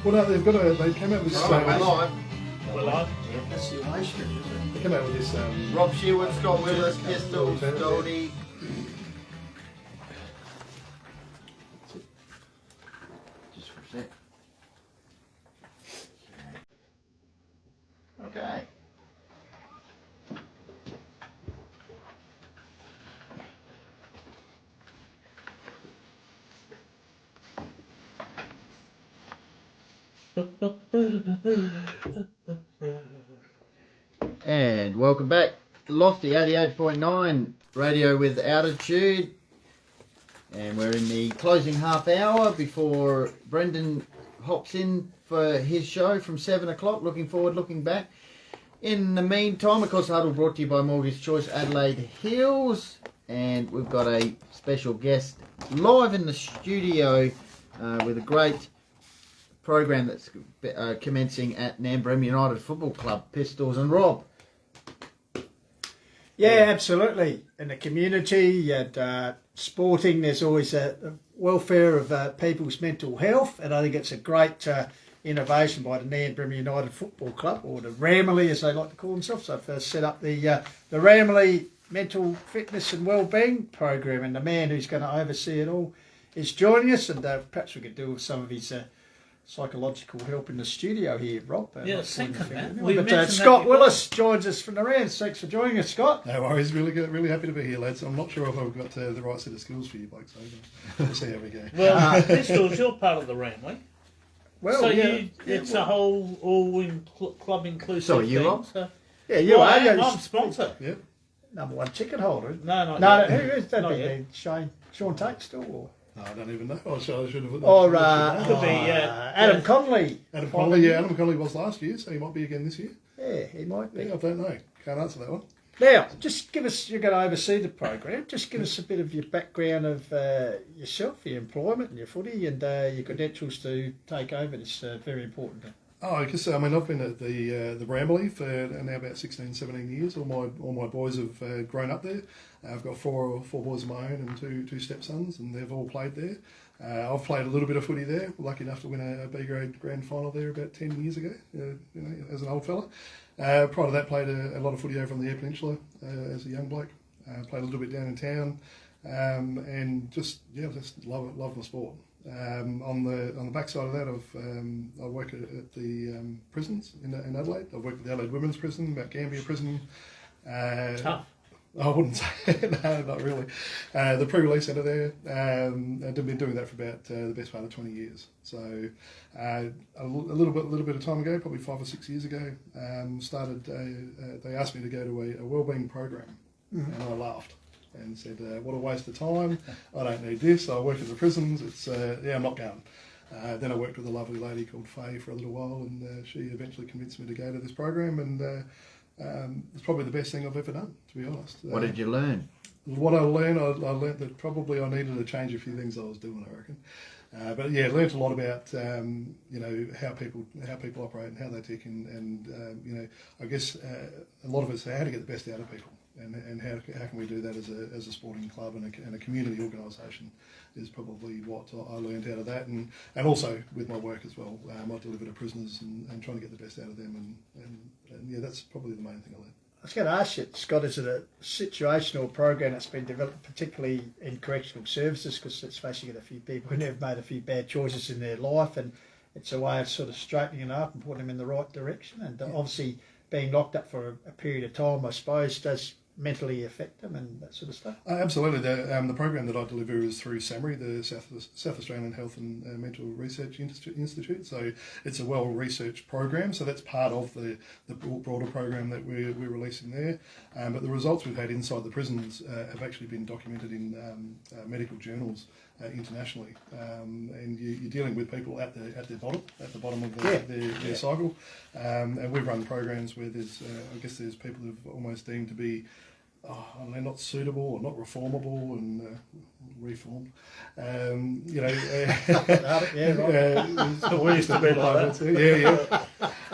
Well, no, they came out with this. Right, we're live. We're live. That's the away strip, isn't it? They came out with this. Rob Shearwood, Scott Willis, Pistol, Goldie. Just for a sec. Okay. And welcome back to Lofty 88.9 Radio with Altitude. And we're in the closing half hour before Brendan hops in for his show from 7 o'clock. Looking forward, looking back. In the meantime, of course, Huddle brought to you by Mortgage Choice Adelaide Hills. And we've got a special guest live in the studio with a great program that's commencing at Nairne-Bremer United Football Club, Pistols and Rob. Yeah, absolutely. In the community and sporting, there's always a welfare of people's mental health, and I think it's a great innovation by the Nairne-Bremer United Football Club, or the Ramley as they like to call themselves. So I've set up the Ramley Mental Fitness and Wellbeing Program, and the man who's going to oversee it all is joining us, and perhaps we could do with some of his psychological help in the studio here, Rob. Yeah, second that. But Scott Willis joins us from the Rams. Thanks for joining us, Scott. No worries, really good, really happy to be here, lads. I'm not sure if I've got the right set of skills for you blokes, so we'll see how we go. Well, Pistols, you're part of the Ramley. Well, So yeah, it's a whole club inclusive So are you, thing. Rob? So, yeah, you well, are. Yeah, I'm sponsor. Yep. number one ticket holder. No, No, who is that? Not Big yet. man? Sean Tate still? Or? No, I don't even know. I should have. Or Could be, Adam Connolly. Adam Connolly, yeah, Adam Connolly was last year, so he might be again this year. Yeah, he might be. Yeah, I don't know. Can't answer that one. Now, just give us, you're going to oversee the program, just give us a bit of your background of yourself, your employment and your footy and your credentials to take over this very important thing. Oh, I guess, I've been at the Ramley for now about 16, 17 years. All my boys have grown up there. I've got four boys of my own and two stepsons, and they've all played there. I've played a little bit of footy there. Lucky enough to win a B grade grand final there about 10 years ago, as an old fella. Prior to that, played a lot of footy over on the Eyre Peninsula as a young bloke. Played a little bit down in town, and just love the sport. On the backside of that, I work at the prisons in Adelaide. I've worked at the Adelaide Women's Prison, Mount Gambier Prison. Tough. I wouldn't say no, not really. The pre-release centre there. I've been doing that for about the best part of 20 years. So a little bit of time ago, probably 5 or 6 years ago, started. They asked me to go to a wellbeing program, and I laughed and said, "What a waste of time! I don't need this. I work at the prisons. It's I'm not going." Then I worked with a lovely lady called Faye for a little while, and she eventually convinced me to go to this program, and it's probably the best thing I've ever done, to be honest. What did you learn? What I learned that probably I needed to change a few things I was doing, I reckon. But yeah, learned a lot about how people operate and how they tick, and I guess a lot of it's how to get the best out of people, and how can we do that as a sporting club and a community organisation is probably what I learned out of that, and also with my work as well. I deliver to prisoners and trying to get the best out of them, and yeah, that's probably the main thing I learned. I was going to ask you, Scott, is it a situational program that's been developed particularly in correctional services? Because let's face it, a few people who have made a few bad choices in their life, and it's a way of sort of straightening it up and putting them in the right direction. And obviously being locked up for a period of time, I suppose, does mentally affect them and that sort of stuff? Absolutely. The program that I deliver is through SAMRI, the South Australian Health and Mental Research Institute. So it's a well-researched program. So that's part of the broader program that we're releasing there. But the results we've had inside the prisons have actually been documented in medical journals internationally. And you're dealing with people at the bottom of their cycle. And we've run programs where there's people who've almost deemed to be they're not suitable or not reformable and reformed. You know, Yeah, right. We used to be like that.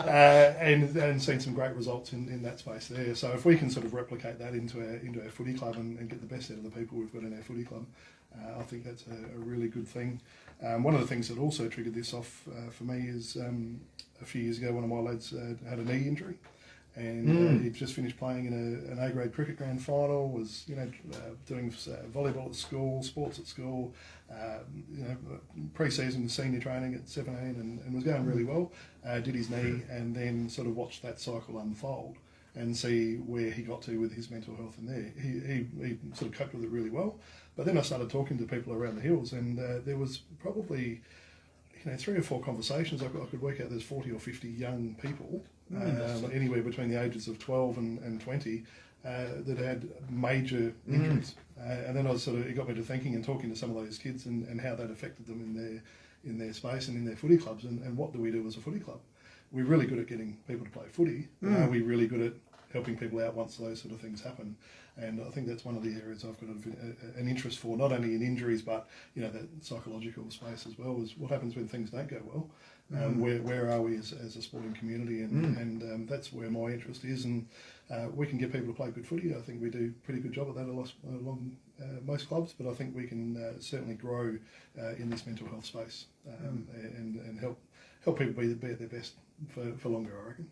and seen some great results in that space there. So if we can sort of replicate that into our footy club and get the best out of the people we've got in our footy club, I think that's a really good thing. One of the things that also triggered this off for me is a few years ago, one of my lads had a knee injury. And he'd just finished playing in an A-grade cricket grand final, was doing volleyball at school, sports at school, pre-season senior training at 17 and was going really well, did his knee and then sort of watched that cycle unfold and see where he got to with his mental health in there. He sort of coped with it really well. But then I started talking to people around the hills and there was probably 3 or 4 conversations. I could work out there's 40 or 50 young people, anywhere between the ages of 12 and 20, that had major injuries. And then it got me to thinking and talking to some of those kids and how that affected them in their space and in their footy clubs. And what do we do as a footy club? We're really good at getting people to play footy. Are we really good at helping people out once those sort of things happen? And I think that's one of the areas I've got an interest for, not only in injuries, but that psychological space as well, is what happens when things don't go well. Where are we as a sporting community? And that's where my interest is. And we can get people to play good footy. I think we do a pretty good job of that along most clubs, but I think we can certainly grow in this mental health space and help people be at their best for longer, I reckon.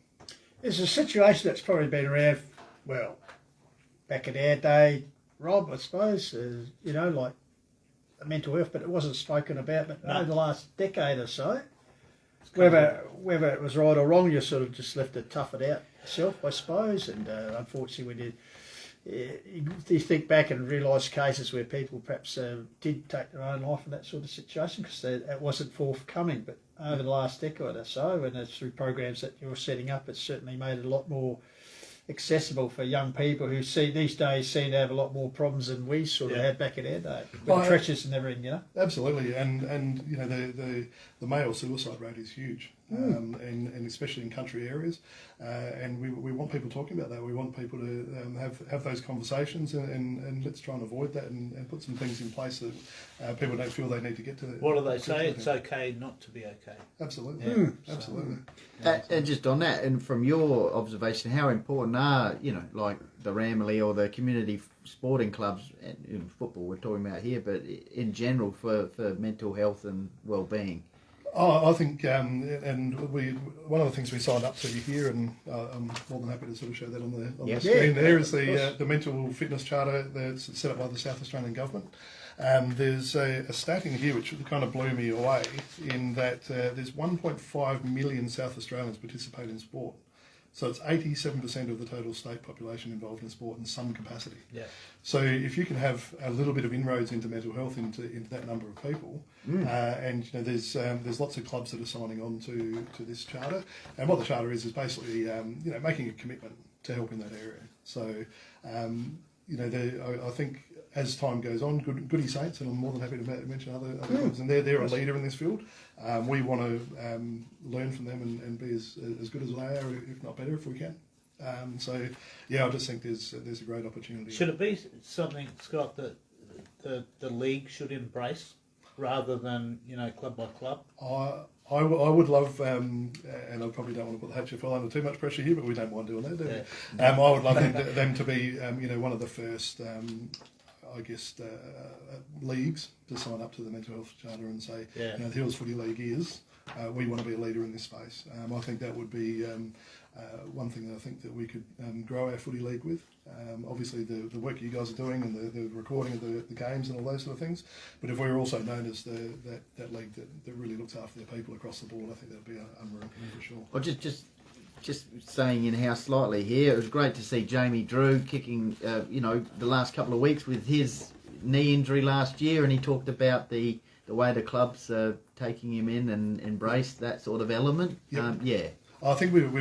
It's a situation that's probably been around, back in our day, Rob, I suppose, like mental health, but it wasn't spoken about. But over the last decade or so, whether it was right or wrong, you sort of just left to tough it out yourself, I suppose. And unfortunately, you think back and realise cases where people perhaps did take their own life in that sort of situation because it wasn't forthcoming. But over the last decade or so, and it's through programs that you're setting up, it's certainly made it a lot more accessible for young people who these days seem to have a lot more problems than we sort of had back in our day, with treacherous and everything, Absolutely, and the male suicide rate is huge, and especially in country areas, and we want people talking about that. We want people to have those conversations, and let's try and avoid that, and put some things in place that people don't feel they need to get to. What do they say? It's okay not to be okay. Absolutely, absolutely. And just on that, and from your observation, how important are like the Ramley or the community sporting clubs, and in football we're talking about here, but in general for mental health and well-being? I think, one of the things we signed up to here, and I'm more than happy to sort of show that on the screen there, is the mental fitness charter that's set up by the South Australian Government. There's a stat in here which kind of blew me away, in that there's 1.5 million South Australians participate in sport. So it's 87% of the total state population involved in sport in some capacity. Yeah. So if you can have a little bit of inroads into mental health into that number of people, and there's lots of clubs that are signing on to this charter, and what the charter is basically making a commitment to help in that area. So I think as time goes on, Goody Saints, and I'm more than happy to mention other clubs, and they're a leader in this field. We want to learn from them and be as good as they are, if not better, if we can. I just think there's a great opportunity. Should it be something, Scott, that the league should embrace rather than club by club? I would love, and I probably don't want to put the HFL under too much pressure here, but we don't mind doing that, do we? I would love them to be, one of the first, leagues to sign up to the mental health charter and say, the Hills Footy League is, we want to be a leader in this space. I think that would be one thing that I think that we could grow our footy league with. Obviously the work you guys are doing and the recording of the games and all those sort of things, but if we're also known as that league that really looks after their people across the board, I think that would be unreal for sure. Well, just saying in-house slightly here, it was great to see Jamie Drew kicking, the last couple of weeks with his knee injury last year, and he talked about the way the clubs are taking him in and embrace that sort of element. Yep. I think we've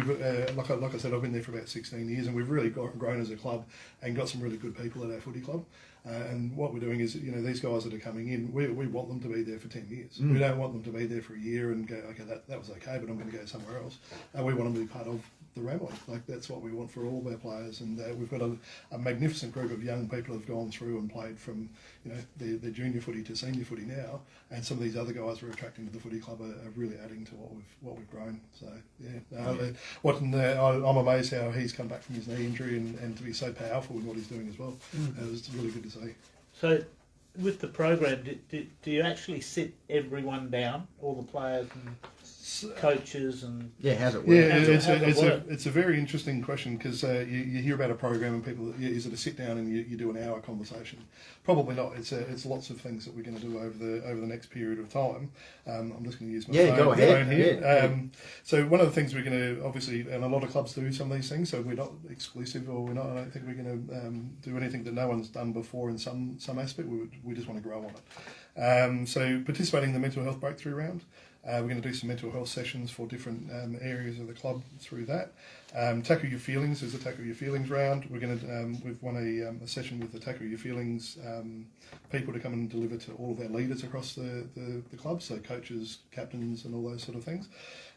like I said, I've been there for about 16 years, and we've really grown as a club and got some really good people at our footy club. And what we're doing is, these guys that are coming in, we want them to be there for 10 years. We don't want them to be there for a year and go, okay, that was okay, but I'm going to go somewhere else. We want them to be part of the Ramley. Like that's what we want for all of our players, and we've got a magnificent group of young people who've gone through and played from their junior footy to senior footy now, and some of these other guys we're attracting to the footy club are really adding to what we've grown. So I'm amazed how he's come back from his knee injury and to be so powerful in what he's doing as well. It was really good to see. So, with the program, do you actually sit everyone down, all the players and coaches and how's it work? Yeah, it's a very interesting question because you hear about a program and people, is it a sit down and you do an hour conversation? Probably not. It's lots of things that we're going to do over the next period of time. I'm just going to use my phone here. Yeah. So one of the things we're going to obviously, and a lot of clubs do some of these things, so we're not exclusive, or I don't think we're going to do anything that no one's done before in some aspect. We just want to grow on it. So participating in the mental health breakthrough round. We're going to do some mental health sessions for different areas of the club through that. Tackle Your Feelings is a Tackle Your Feelings round. We're going to we've won a session with the Tackle Your Feelings people to come and deliver to all of our leaders across the club, so coaches, captains, and all those sort of things.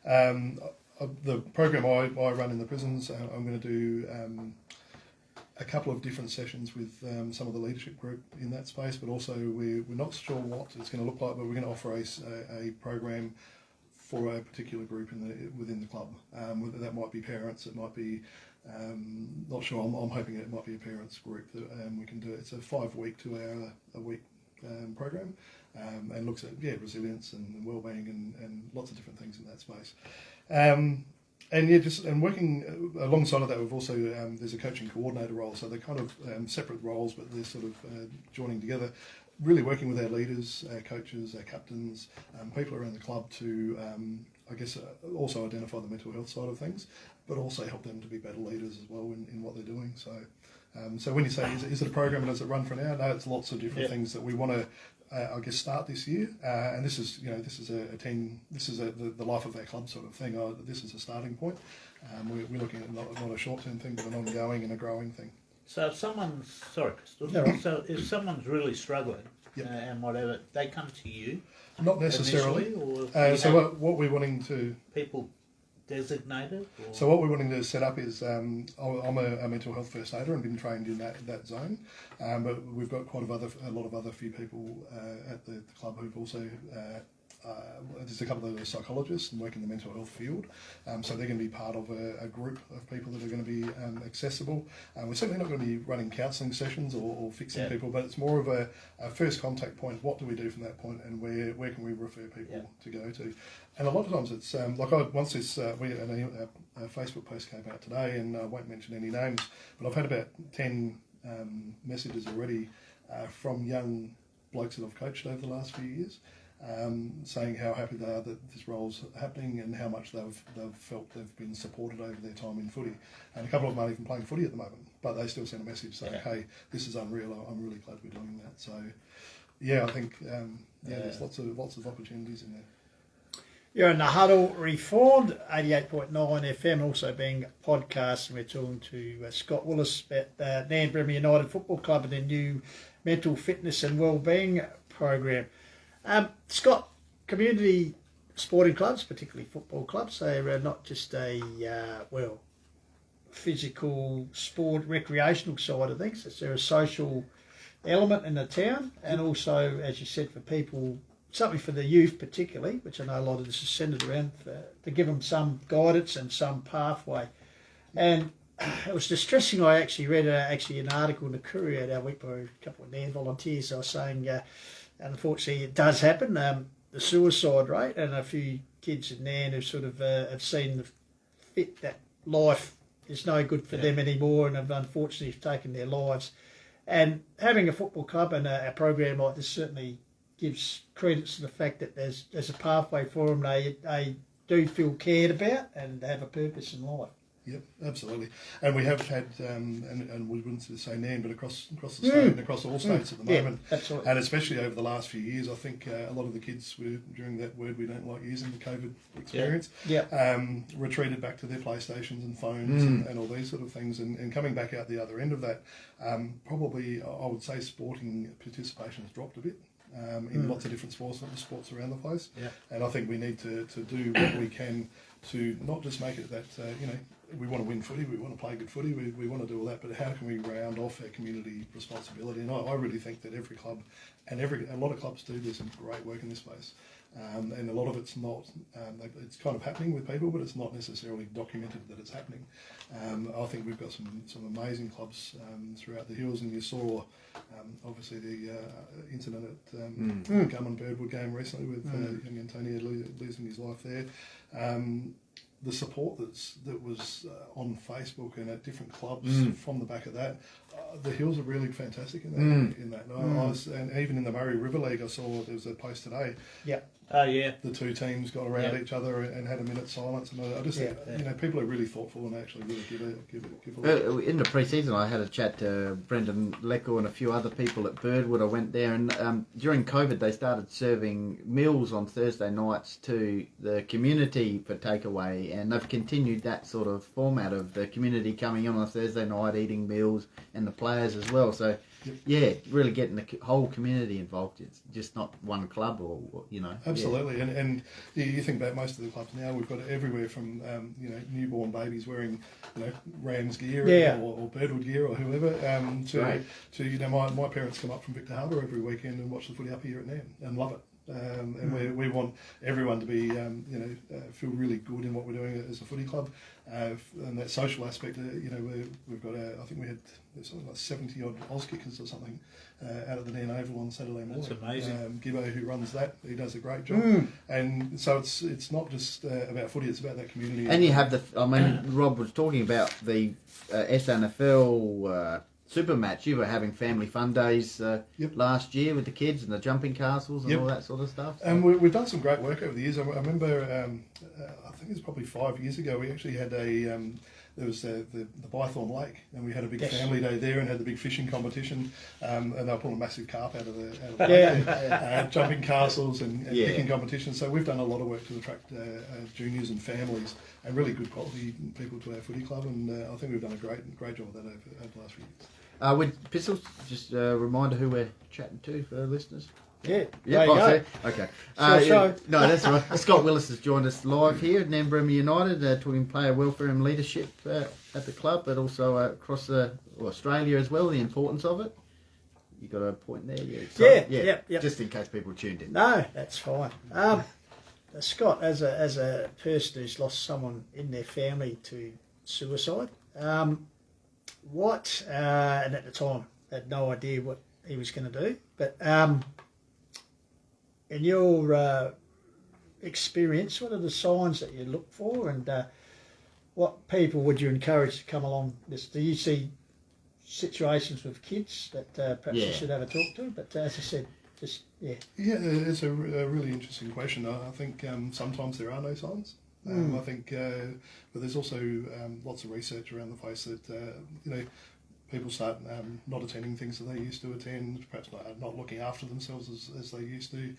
The program I run in the prisons, I'm going to do a couple of different sessions with some of the leadership group in that space, but also we're not sure what it's going to look like, but we're going to offer a program for a particular group within the club. That might be parents, it might be, not sure, I'm hoping it might be a parents group that we can do. It's a 5-week, 2-hour-a-week program and looks at resilience and wellbeing and lots of different things in that space. And working alongside of that, we've also there's a coaching coordinator role, so they're kind of separate roles, but they're sort of joining together. Really working with our leaders, our coaches, our captains, people around the club to, also identify the mental health side of things, but also help them to be better leaders as well in what they're doing. So when you say is it a program and does it run for an hour? No, it's lots of different things that we want to. Start this year, and this is the life of our club sort of thing. This is a starting point. We're looking at not a short-term thing, but an ongoing and a growing thing. So if someone's Crystal. So if someone's really struggling and whatever, they come to you. Not necessarily. Or what we're wanting to people designated. Or? So what we're wanting to set up is I'm a mental health first aider and been trained in that zone, but we've got a lot of other few people at the club who've also. There's a couple of psychologists and work in the mental health field, so they're going to be part of a group of people that are going to be accessible. We're certainly not going to be running counselling sessions or fixing people, but it's more of a first contact point. What do we do from that point, and where can we refer people to go to? And a lot of times it's a Facebook post came out today, and I won't mention any names, but I've had about 10 messages already from young blokes that I've coached over the last few years. Saying how happy they are that this role's happening and how much they've felt they've been supported over their time in footy. And a couple of them aren't even playing footy at the moment, but they still send a message saying, hey, this is unreal, I'm really glad we're doing that. So, I think there's lots of opportunities in there. You're in the Huddle Reformed, 88.9 FM, also being podcast, and we're talking to Scott Willis about Nairne-Bremer United Football Club and their new mental fitness and wellbeing program. Scott, community sporting clubs, particularly football clubs, they're not just a physical sport, recreational side of things. Is there a social element in the town, and also, as you said, for people, something for the youth particularly, which I know a lot of this is centred around, to give them some guidance and some pathway. And it was distressing. I actually read an article in the Courier that week by a couple of Nairne volunteers. I was saying, unfortunately, it does happen. The suicide rate, and a few kids in Nairne who sort of have seen that life is no good for them anymore, and have unfortunately taken their lives. And having a football club and a program like this certainly gives credence to the fact that there's a pathway for them. They do feel cared about and have a purpose in life. Yep, absolutely. And we have had, and we wouldn't say Nairne, but across the state and across all states at the moment. Absolutely. And especially over the last few years, I think a lot of the kids were, during that word we don't like using, the COVID experience, retreated back to their PlayStations and phones and all these sort of things. And coming back out the other end of that, probably I would say sporting participation has dropped a bit. In lots of different sports around the place. And I think we need to do what we can to not just make it that, we want to win footy, we want to play good footy, we want to do all that, but how can we round off our community responsibility? And I really think that every club, and a lot of clubs do some great work in this space. And a lot of it's not, it's kind of happening with people, but it's not necessarily documented that it's happening. I think we've got some amazing clubs throughout the hills, and you saw obviously the incident at the Gum and Birdwood game recently with young Antonio losing his life there. The support that was on Facebook and at different clubs from the back of that, the hills are really fantastic in that. And even in the Murray River League, I saw there was a post today. Yeah. Oh yeah. The two teams got around each other and had a minute's silence, and I just think, people are really thoughtful and actually really give a look. In the pre-season, I had a chat to Brendan Lecco and a few other people at Birdwood. I went there, and during COVID, they started serving meals on Thursday nights to the community for takeaway, and they've continued that sort of format of the community coming in on a Thursday night, eating meals, and the players as well. So, really getting the whole community involved. It's just not one club or. Absolutely, and you think about most of the clubs now. We've got everywhere from newborn babies wearing Rams gear or Birdwood gear or whoever to my parents come up from Victor Harbour every weekend and watch the footy up here at Nairne and love it. And we want everyone to be feel really good in what we're doing as a footy club, and that social aspect. We've got I think we had something like 70 odd Oz kickers or something out at the Nairne Oval on Saturday morning. That's amazing. Gibbo, who runs that, he does a great job. And so it's not just about footy; it's about that community. And you have Rob was talking about the SNFL. Super match. You were having family fun days last year with the kids and the jumping castles and all that sort of stuff. So. And we've done some great work over the years. I remember, I think it was probably 5 years ago, we actually had there was the Bythorn Lake, and we had a big family day there and had the big fishing competition, and they were pulling a massive carp out of the lake, jumping castles and picking competitions. So we've done a lot of work to attract juniors and families and really good quality people to our footy club, and I think we've done a great job of that over the last few years. With Pistols, just a reminder who we're chatting to for our listeners. Yeah. Okay. No, that's all right. Scott Willis has joined us live here at Nairne-Bremer United, talking player welfare and leadership at the club, but also across Australia as well, the importance of it. You got a point there? Yeah. Just in case people tuned in. No, that's fine. Scott, as a person who's lost someone in their family to suicide, and at the time had no idea what he was going to do, but in your experience, what are the signs that you look for, and what people would you encourage to come along this? Do you see situations with kids that perhaps you should have a talk to? But as I said, Yeah, it's a really interesting question. I think sometimes there are no signs. I think, but there's also lots of research around the place that people start not attending things that they used to attend, perhaps not looking after themselves as they used to,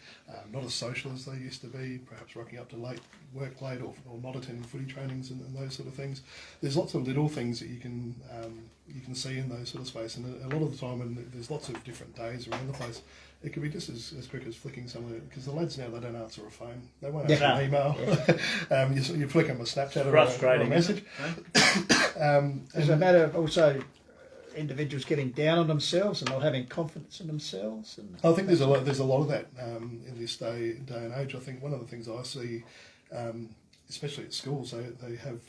not as social as they used to be, perhaps rocking up to work late, or not attending footy trainings and those sort of things. There's lots of little things that you can see in those sort of space, and a lot of the time, and there's lots of different days around the place. It could be just as quick as flicking somewhere, because the lads now, they don't answer a phone. They won't answer an email. You flick them a Snapchat or a message. Is it a matter of also individuals getting down on themselves and not having confidence in themselves? I think there's a lot of that in this day and age. I think one of the things I see, especially at schools, they have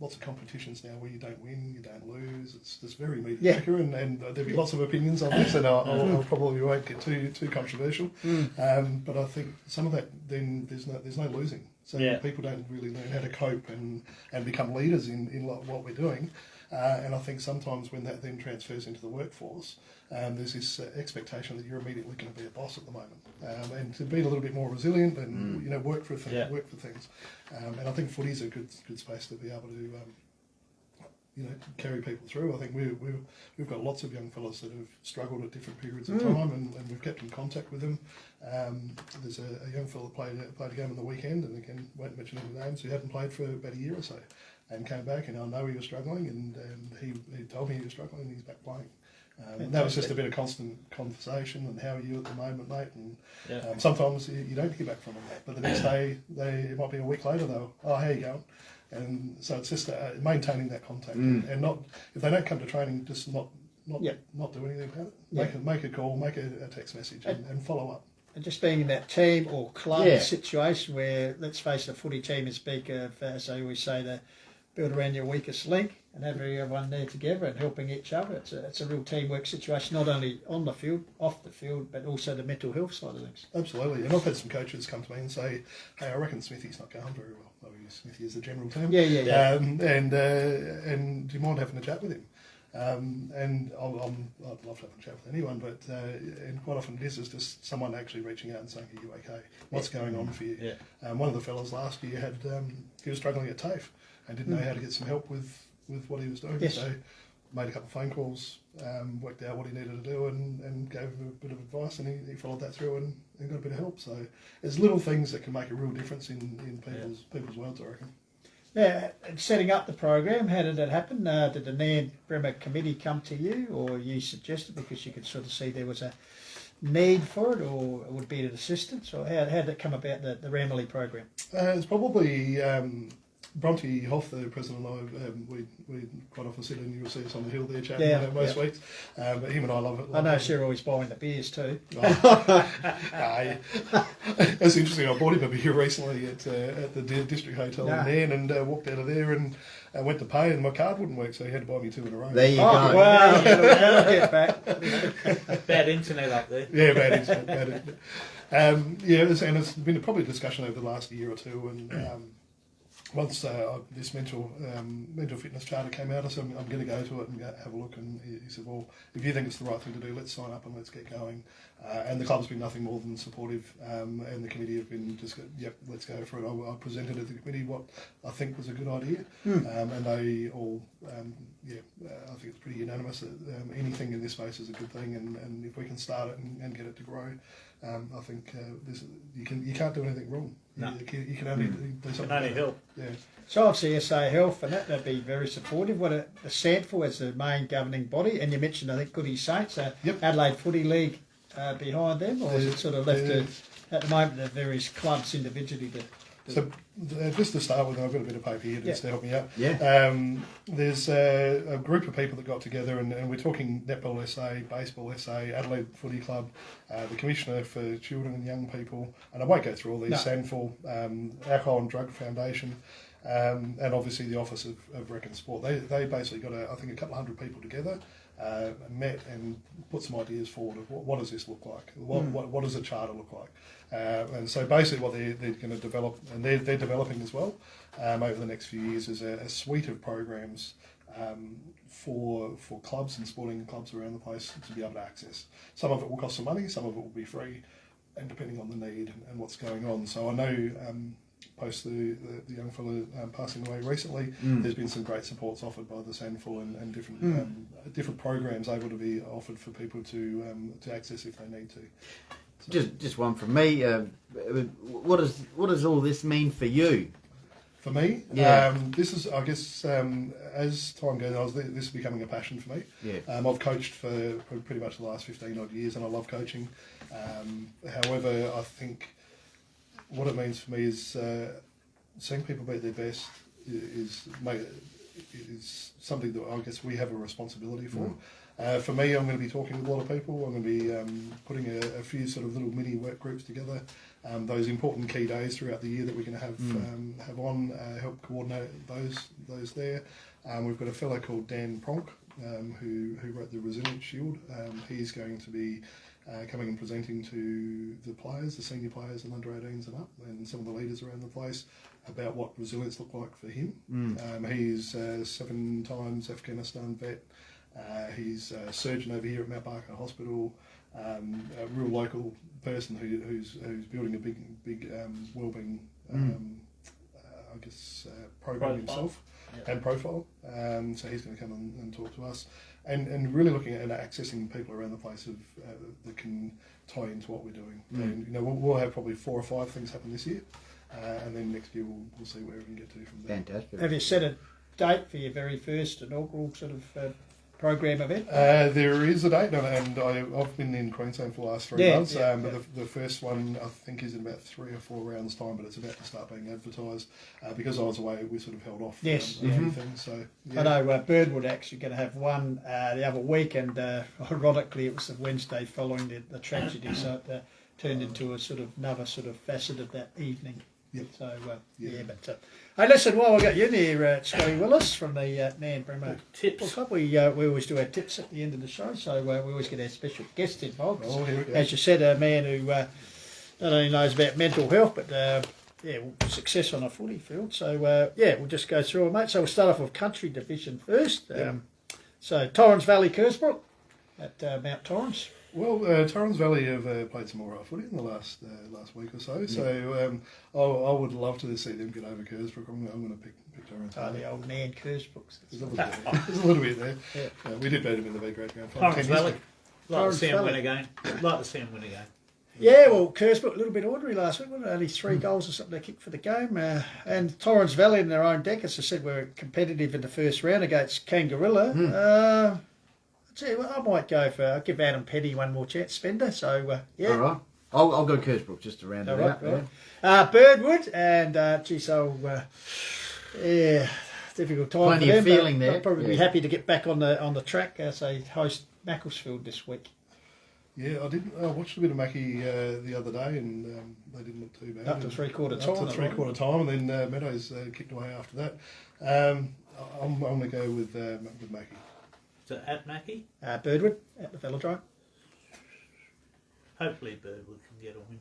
lots of competitions now where you don't win, you don't lose. It's just very mediocre, and there'll be lots of opinions on this, and I'll probably won't get too controversial. But I think some of that, then there's no losing. So people don't really learn how to cope and become leaders in what we're doing. And I think sometimes when that then transfers into the workforce, there's this expectation that you're immediately going to be a boss at the moment, and to be a little bit more resilient and work for things. And I think footy's a good space to be able to carry people through. I think we've got lots of young fellas that have struggled at different periods of time, and we've kept in contact with them. There's a young fella that played a game on the weekend, and again, won't mention any names, who hadn't played for about a year or so, and came back, and I know he was struggling, and he told me he was struggling, and he's back playing. And that was just a bit of constant conversation and how are you at the moment, mate? And Yeah. sometimes you don't hear back from them, but the next day, it might be a week later, they'll, oh, how you going? And so it's just maintaining that contact and not, if they don't come to training, just not do anything about it. Make a call, make a text message and follow up. And just being in that team or club situation where, let's face it, a footy team is speak of, as they always say, the build around your weakest link and have everyone there together and helping each other. It's a real teamwork situation, not only on the field, off the field, but also the mental health side of things. Absolutely. And I've had some coaches come to me and say, hey, I reckon Smithy's not going very well. I mean, Smithy is a general term. Yeah. And do you mind having a chat with him? And I'd love to have a chat with anyone, but and quite often this is just someone actually reaching out and saying, are you okay? What's going on for you? Yeah. One of the fellas last year had he was struggling at TAFE and didn't know how to get some help with what he was doing. Yes. So made a couple of phone calls, worked out what he needed to do and gave him a bit of advice, and he followed that through and got a bit of help. So there's little things that can make a real difference in people's worlds, I reckon. Yeah, and setting up the program, how did that happen? Did the Nairne-Bremer committee come to you, or you suggested because you could sort of see there was a need for it, or it would be an assistance, or how did it come about, the Ramley program? It's probably Bronte Hoff, the president, and I, we quite often sit and you'll see us on the hill there chatting most weeks. But him and I love it. I know Sarah always buying the beers too. It's interesting. I bought him a beer recently at the District Hotel in Nairn and walked out of there and went to pay and my card wouldn't work, so he had to buy me 2 in a row. There you go. Wow, get back. Bad internet up there. Yeah, bad internet. And it's been probably a discussion over the last year or two and. Once this mental fitness charter came out, I said, I'm going to go to it and have a look. And he said, well, if you think it's the right thing to do, let's sign up and let's get going. And the club's been nothing more than supportive. And the committee have been just, let's go for it. I presented to the committee what I think was a good idea. And they all, I think it's pretty unanimous that anything in this space is a good thing. And if we can start it and get it to grow, I think you can't do anything wrong. No. You can only do something. Can only help. Yeah. So obviously SA Health and that'd be very supportive. What a SANFL as the main governing body, and you mentioned I think Goody Saints, Adelaide Footy League behind them, or is it sort of left to, at the moment the various clubs individually to So just to start with, I've got a bit of paper here just to help me out. Yeah. There's a group of people that got together, and we're talking Netball SA, Baseball SA, Adelaide Footy Club, the Commissioner for Children and Young People, and I won't go through all these, SANFL, Alcohol and Drug Foundation, and obviously the Office of Rec and Sport. They basically got, I think, a couple of hundred people together, met and put some ideas forward of what does this look like? What does a charter look like? And so basically what they're going to develop, and they're developing as well over the next few years, is a suite of programs for clubs and sporting clubs around the place to be able to access. Some of it will cost some money, some of it will be free, and depending on the need and what's going on. So I know post the young fellow passing away recently, there's been some great supports offered by the SANFL and different programs able to be offered for people to access if they need to. So, just one from me. What does all this mean for you? For me, this is, I guess, as time goes on, this is becoming a passion for me. Yeah. I've coached for pretty much the last 15 odd years, and I love coaching. However, I think what it means for me is seeing people be at their best is is something that I guess we have a responsibility for. For me, I'm going to be talking with a lot of people. I'm going to be putting a few sort of little mini work groups together. Those important key days throughout the year that we're going to have on, help coordinate those there. We've got a fellow called Dan Pronk who wrote the Resilience Shield. He's going to be coming and presenting to the players, the senior players and under 18s and up, and some of the leaders around the place about what resilience looked like for him. He's 7 times Afghanistan vet. He's a surgeon over here at Mount Barker Hospital, a real local person who's building a big wellbeing program himself and profile. So he's going to come and talk to us, and really looking at accessing people around the place that can tie into what we're doing. And we'll have probably 4 or 5 things happen this year, and then next year we'll see where we can get to from there. Fantastic. Have you set a date for your very first inaugural sort of program event? There is a date, and I've been in Queensland for the last 3 months. But the first one I think is in about 3 or 4 rounds' time, but it's about to start being advertised. Because I was away, we sort of held off. Yes. A few things. So yeah. I know Birdwood actually going to have one the other week, and ironically it was the Wednesday following the tragedy, so it turned into a sort of another sort of facet of that evening. Yep. So but hey, listen, while I got you in here, Scotty Willis from the Nairne-Bremer Tips. Club, we always do our tips at the end of the show, so we always get our special guest involved. Oh, here we go. As you said, a man who not only knows about mental health, but success on a footy field. So we'll just go through it, mate. So we'll start off with Country Division first. So Torrens Valley, Kersbrook at Mount Torrens. Well, Torrens Valley have played some all right footy in the last week or so. So I would love to see them get over Kersbrook. I'm going to pick Torrens Valley. The old Nairne Kersbrooks. There's a little bit there. Yeah. We did beat them in the B-grade grand final. Torrens Valley. Like to see them Valley. win again. Like to see them win again. Yeah, well, Kersbrook a little bit ordinary last week. Only 3 goals or something they kicked for the game. And Torrens Valley in their own deck, as I said, were competitive in the first round against Kangarilla. I might I'll give Adam Petty one more chance, Spender. So, All right. I'll go Kersbrook just to round it out. Right. Birdwood and, difficult time Plenty for them. of feeling there. They'll probably be happy to get back on the track as they host Macclesfield this week. Yeah, I watched a bit of Mackie the other day, and they didn't look too bad. Up to three-quarter time. Up to three-quarter time, and then Meadows kicked away after that. I'm going to go with Mackie. So at Mackie? Birdwood at the Velodrome. Hopefully Birdwood can get a win.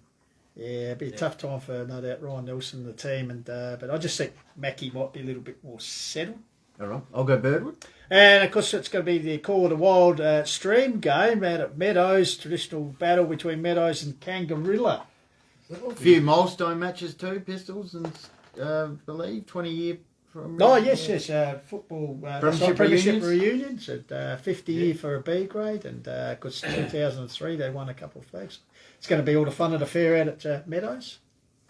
Yeah, it'd be a tough time for no doubt Ryan Nelson and the team, and but I just think Mackie might be a little bit more settled. All right. I'll go Birdwood. And of course, it's going to be the Call of the Wild stream game out at Meadows, traditional battle between Meadows and Kangarilla. A few milestone matches too, Pistols and believe 20-year. Yes, football Premiership reunions at 50 year for a B grade, and because 2003 they won a couple of flags. It's going to be all the fun of the fair out at Meadows.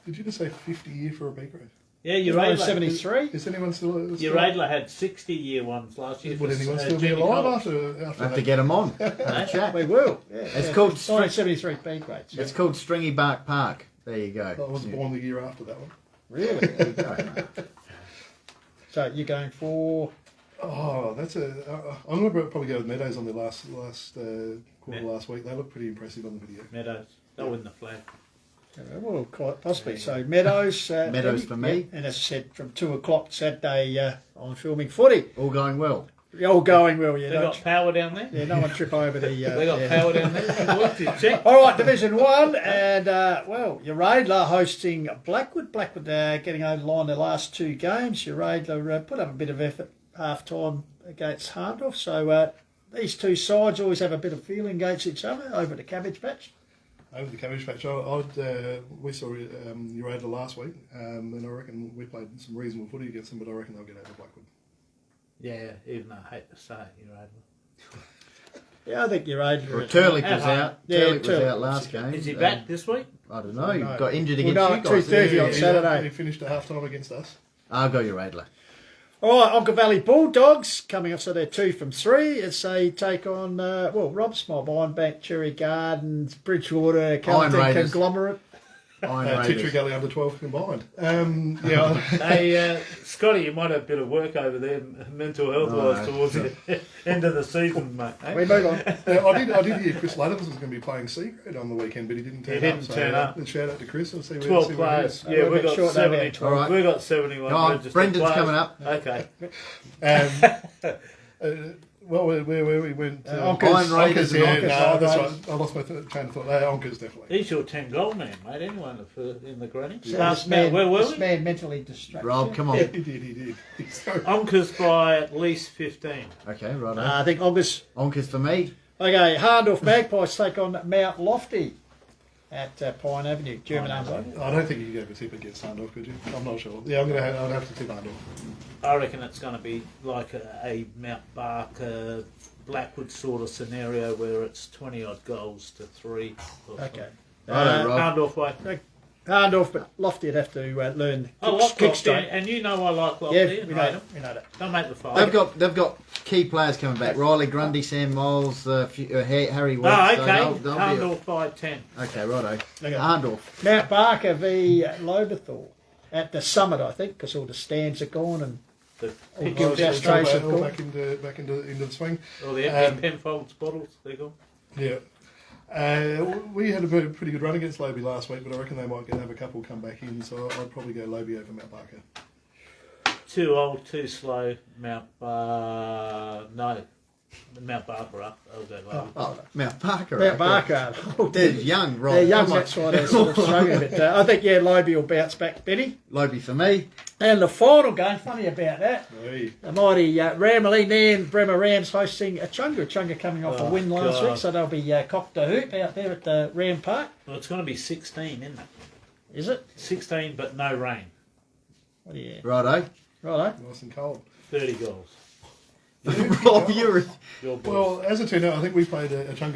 Did you just say 50 year for a B grade? Yeah, you're right. 73. Is anyone still? Your Radler had 60-year ones last year. Would anyone still be alive after have to get them on. Chat. We will. Yeah, it's called 1973 B grades. It's called Stringy Bark Park. There you go. I was born the year after that one. Really? There you go. So you're going for? Oh, that's I'm going to probably go with Meadows on the last quarter last week. They look pretty impressive on the video. Meadows. They'll win the flag. Well, quite possibly. So Meadows. Meadows for me. And as I said, from 2:00 Saturday on filming footy. All going well. All going well. Yeah. They got power down there. Yeah, no one trip over the. They got power down there. Check. All right, Division 1, and your Radler hosting Blackwood. Blackwood getting over the line the last 2 games. Your Radler put up a bit of effort half time against Hardorf. So these 2 sides always have a bit of feeling against each other over the Cabbage Patch. Over the Cabbage Patch, we saw Radler last week, and I reckon we played some reasonable footy against them, but I reckon they'll get over Blackwood. Yeah, even though I hate to say it, you're Radler. Yeah, I think you're Radler. Well, Turlick was out. Yeah, Turlick was Turlick out last game. Is he back this week? I don't know. He got injured We'll against know you at guys. 2:30 on Saturday. He finished at half time against us. I'll go your Radler. All right, Onka Valley Bulldogs coming up, so they're 2 from 3 as they take on, Rob's Mob, Ironbank, Cherry Gardens, Bridgewater, Carlton Conglomerate. Titchery Gully under 12 combined. Hey, Scotty, you might have a bit of work over there, mental health wise, towards the end of the season, mate. Eh? We move on. I did hear Chris Lathams was going to be playing C grade on the weekend, but he didn't turn up. So shout out to Chris. I'll see 12 players. Yeah, we've got 70. All right. We've got 71. Oh, Brendan's players. coming up. Okay. Where we went. Iron Raiders. That's right. I lost my train of thought. Onkers definitely. He's your 10 goal man, mate. Anyone in the granny. This man mentally distracted. Rob, come on. He did. Onkers by at least 15. Okay, right. I think August. Onkers for me. Okay, Hardorf Magpies take on Mount Lofty at Pine Avenue, German Arms. I don't think you could go tip against Hardorf, could you? I'm not sure. Yeah, I'd have to tip Hardorf. I reckon it's going to be like a Mount Barker, Blackwood sort of scenario where it's 20 odd goals to 3. Okay. Rob. Hardorf way. Harndorf, but Lofty would have to learn the I like kick Lofty, straight. and you know I like Lofty. Yeah, and we know rate that. We know that. Don't make the fight. They've got key players coming back. Riley Grundy, Sam Miles, Harry Webb. Oh, so okay. they'll be Harndorf by 10. okay, righto. Okay. Harndorf. Mount Barker v Loberthal at the summit, I think, because all the stands are gone and The all pitch, guild demonstrations all gone. back into the swing. or the empty Penfolds bottles, they're gone. Yeah. We had a pretty good run against Lobie last week, but I reckon they might have a couple come back in, so I'd probably go Lobie over Mount Barker. Too old, too slow. Mount Barker up. I'll go Lobie. Oh, Mount Barker. Mount Barker. They're young, right? They're young, Come on. that's why they're sort of struggling a bit. I think, yeah, Lobie will bounce back, Benny. Lobie for me. And the final game, funny about that, Hey. the mighty Ramley Nairne-Bremer Rams hosting Chunga. Chunga coming off a win last week, so they'll be cocked a hoop out there at the Ram Park. Well, it's going to be 16, isn't it? Is it? 16, but no rain. What do you... Righto. Righto. Nice and cold. 30 goals. Rob, you're Your boys. Well, as it turned out, I think we played a Chunga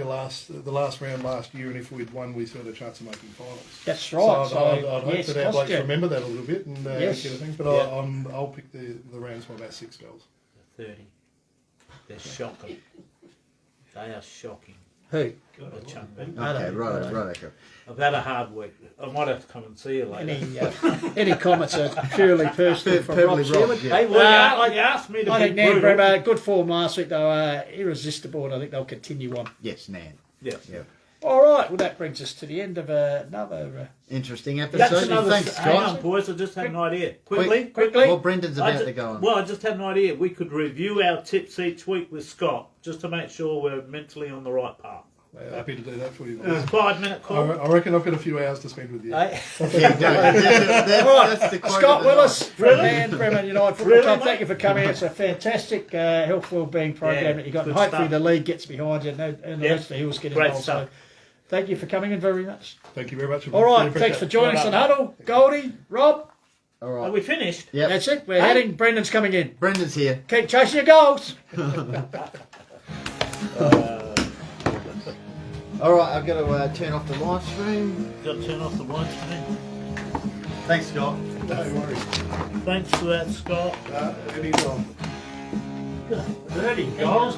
the last round last year, and if we'd won, we still had a chance of making finals. That's right. So I'd hope yes, that our blokes Costa. remember that a little bit and Yes. get a thing. But Yeah. I'll pick the Rams by about 6 goals. 30. They're shocking. They are shocking. Who? The Chunga. okay. Righto. I've had a hard week. I might have to come and see you later. Any comments are purely personal from Rob Purely Seaman. Rob, yeah. Hey, well, you asked me to I be think Nan brutal. Bremer, good form last week, though, irresistible, and I think they'll continue on. Yes, Nan. Yeah. All right, well, that brings us to the end of another... Interesting That's episode. another. Thanks, Hang on, Scott. boys. I just had an idea. Quickly. Well, Brendan's I about ju- to go on. Well, I just had an idea. We could review our tips each week with Scott just to make sure we're mentally on the right path. Happy to do that for you. 5-minute call. I reckon I've got a few hours to spend with you. Hey? That's the quote Scott of the Willis night. from Nan Bremer United Football Really, Club, mate? thank you for coming. It's a fantastic health wellbeing program Yeah, that you've got, and good hopefully stuff. the league gets behind you and the Yeah, rest of the hills get great involved. stuff. So thank you for coming in very much. Thank you very much. All right, Really appreciate thanks for it. joining us on Huddle. Goldie, Rob, All Are right. we finished? Yep. that's it. We're heading. Brendan's coming in. Brendan's here. Keep chasing your goals. All right, I've got to turn off the live stream. Got to turn off the widescreen. Thanks, Scott. No worries. Thanks for that, Scott. Anytime. 30 goals.